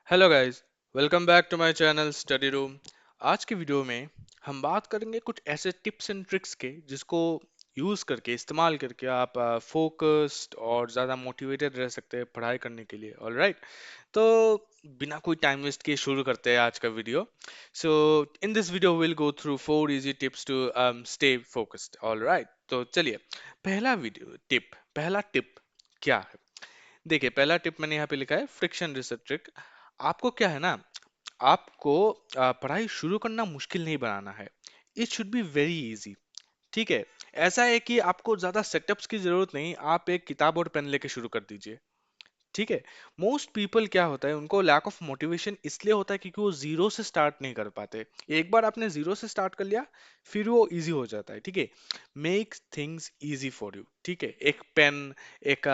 Hello guys, welcome back to my channel study room. आज की video में हम बात करेंगे कुछ ऐसे टिप्स एंड ट्रिक्स के जिसको यूज़ करके इस्तेमाल करके आप फोकस्ड और ज़्यादा मोटिवेटेड रह सकते हैं पढ़ाई करने के लिए। ऑलराइट, तो बिना कोई टाइम वेस्ट किए शुरू करते हैं आज का video. So in this video will go through 4 easy tips to stay focused. Alright, तो चलिए, पहला टिप क्या है। देखिए, पहला टिप मैंने यहाँ पे लिखा है फ्रिक्शन रिसेप्ट ट्रिक। आपको क्या है ना, आपको पढ़ाई शुरू करना मुश्किल नहीं बनाना है। It should be very easy. ठीक है, ऐसा है कि आपको ज्यादा सेटअप्स की जरूरत नहीं, आप एक किताब और पेन लेके शुरू कर दीजिए। ठीक है, मोस्ट पीपल क्या होता है, उनको लैक ऑफ मोटिवेशन इसलिए होता है क्योंकि वो जीरो से स्टार्ट नहीं कर पाते। एक बार आपने जीरो से स्टार्ट कर लिया, फिर वो इजी हो जाता है। ठीक है, make things easy for you. ठीक है, एक पेन, एक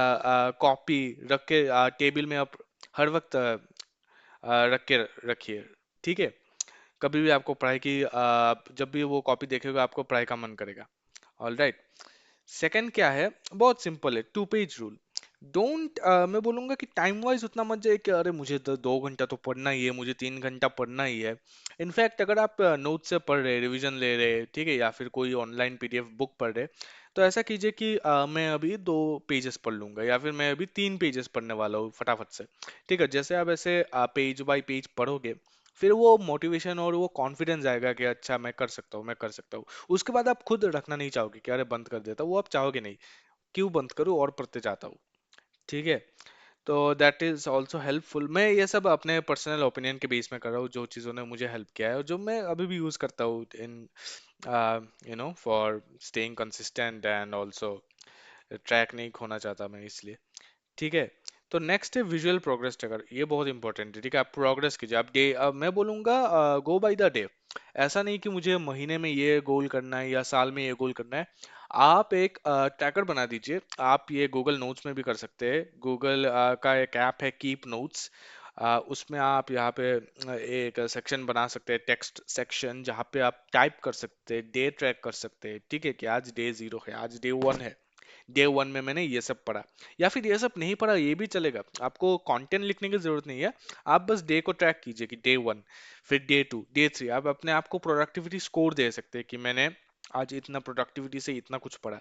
कॉपी रख के टेबल में आप हर वक्त रख के रखिए। ठीक है, कभी भी आपको पढ़ाई की जब भी वो कॉपी देखेगा आपको पढ़ाई का मन करेगा। ऑल राइट, सेकंड क्या है, बहुत सिंपल है, 2 पेज रूल। डोंट मैं बोलूंगा कि टाइम वाइज उतना मत जाए कि अरे मुझे तो 2 घंटा तो पढ़ना ही है, मुझे 3 घंटा पढ़ना ही है। इनफैक्ट अगर आप नोट से पढ़ रहे, रिवीजन ले रहे, ठीक है, या फिर कोई ऑनलाइन पीडीएफ बुक पढ़ रहे, तो ऐसा कीजिए कि मैं अभी 2 पेजेस पढ़ लूंगा या फिर मैं अभी 3 पेजेस पढ़ने वाला हूँ फटाफट से। ठीक है, जैसे आप ऐसे पेज बाय पेज पढ़ोगे, फिर वो मोटिवेशन और वो कॉन्फिडेंस आएगा कि अच्छा मैं कर सकता हूँ, मैं कर सकता हूँ। उसके बाद आप खुद रखना नहीं चाहोगे कि अरे बंद कर देता हूँ, वो आप चाहोगे नहीं, क्यों बंद करूँ और पढ़ते जाता हूँ। ठीक है, तो दैट इज ऑल्सो हेल्पफुल। मैं ये सब अपने पर्सनल ओपिनियन के बेस में कर रहा हूँ, जो चीज़ों ने मुझे हेल्प किया है और जो मैं अभी भी यूज़ करता हूँ in for staying consistent and also track नहीं खोना चाहता मैं, इसलिए। ठीक है, तो नेक्स्ट है विजुअल प्रोग्रेस ट्रैकर। ये बहुत इंपॉर्टेंट है। ठीक है, आप प्रोग्रेस कीजिए, आप डे, मैं बोलूंगा गो बाय द डे। ऐसा नहीं कि मुझे महीने में ये गोल करना है या साल में ये गोल करना है। आप एक ट्रैकर बना दीजिए। आप ये गूगल नोट्स में भी कर सकते हैं। गूगल का एक ऐप है कीप नोट्स, उसमें आप यहाँ पे एक सेक्शन बना सकते हैं, टेक्स्ट सेक्शन, जहाँ पे आप टाइप कर सकते हैं, डे ट्रैक कर सकते हैं। ठीक है, कि आज डे 0 है, आज डे 1 है, डे 1 में मैंने ये सब पढ़ा। या फिर ये सब नहीं पढ़ा ये भी चलेगा, आपको कंटेंट लिखने की जरूरत नहीं है। आप बस डे को ट्रैक कीजिए कि डे 1, फिर डे 2, डे 3। आप अपने आप को प्रोडक्टिविटी स्कोर दे सकते हैं कि मैंने आज इतना प्रोडक्टिविटी से इतना कुछ पढ़ा।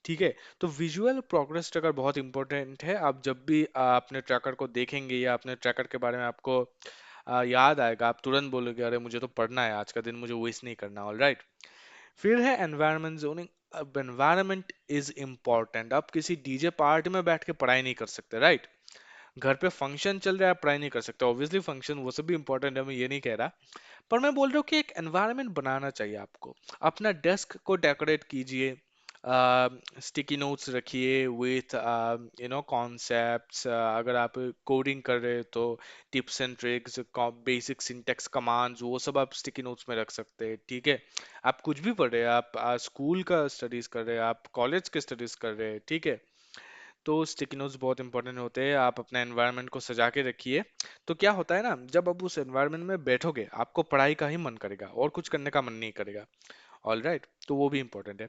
ठीक है, तो विजुअल प्रोग्रेस ट्रैकर बहुत इंपॉर्टेंट है। आप जब भी अपने ट्रैकर को देखेंगे या अपने ट्रैकर के बारे में आपको याद आएगा, आप तुरंत बोलोगे अरे मुझे तो पढ़ना है, आज का दिन मुझे वेस्ट नहीं करना। ऑल राइट, फिर है एनवायरनमेंट जोनिंग। अब एनवायरनमेंट इज इम्पोर्टेंट। आप किसी डीजे पार्टी में बैठ के पढ़ाई नहीं कर सकते, राइट। घर पे फंक्शन चल रहा है, आप पढ़ाई नहीं कर सकते। ऑब्वियसली फंक्शन वो सब भी इंपॉर्टेंट है, मैं ये नहीं कह रहा, पर मैं बोल रहा हूँ कि एक एनवायरनमेंट बनाना चाहिए आपको। अपना डेस्क को डेकोरेट कीजिए, स्टिकी नोट्स रखिए विथ कॉन्सेप्ट्स। अगर आप कोडिंग कर रहे हो तो tips and tricks, basic syntax commands, वो सब आप स्टिकी नोट्स में रख सकते हैं। ठीक है, आप कुछ भी पढ़ रहे हैं, आप स्कूल का स्टडीज कर रहे हैं, आप कॉलेज के स्टडीज कर रहे हैं, ठीक है, तो स्टिकी नोट्स बहुत इंपॉर्टेंट होते हैं। आप अपने एनवायरनमेंट को सजा के रखिए। तो क्या होता है ना, जब आप उस एनवायरनमेंट में बैठोगे आपको पढ़ाई का ही मन करेगा और कुछ करने का मन नहीं करेगा। ऑल राइट, तो वो भी इंपॉर्टेंट है।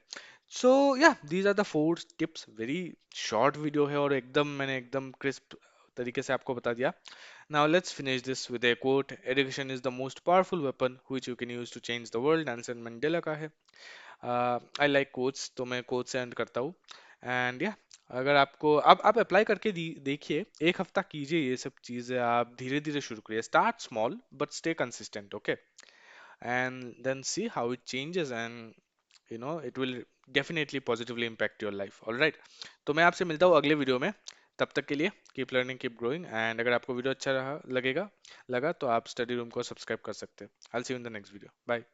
सो या these are the 4 tips. Very short video है और मैंने एकदम क्रिस्प तरीके से आपको बता दिया। Now let's finish this with a quote. Education is the most powerful weapon which you can use to change the world. Nelson Mandela का है। आई लाइक कोट्स, तो मैं कोट से एंड करता हूँ। एंड या, अगर आपको अब आप अप्लाई करके देखिए, एक हफ्ता कीजिए ये सब चीज़ें, आप धीरे धीरे शुरू करिए। Start small but stay consistent, okay, and then see how it changes, and it will definitely positively impact your life. All right, तो मैं आपसे मिलता हूँ अगले वीडियो में। तब तक के लिए keep learning, keep growing, and अगर आपको वीडियो अच्छा लगा तो आप स्टडी रूम को सब्सक्राइब कर सकते हैं। I will see you in the next video. Bye.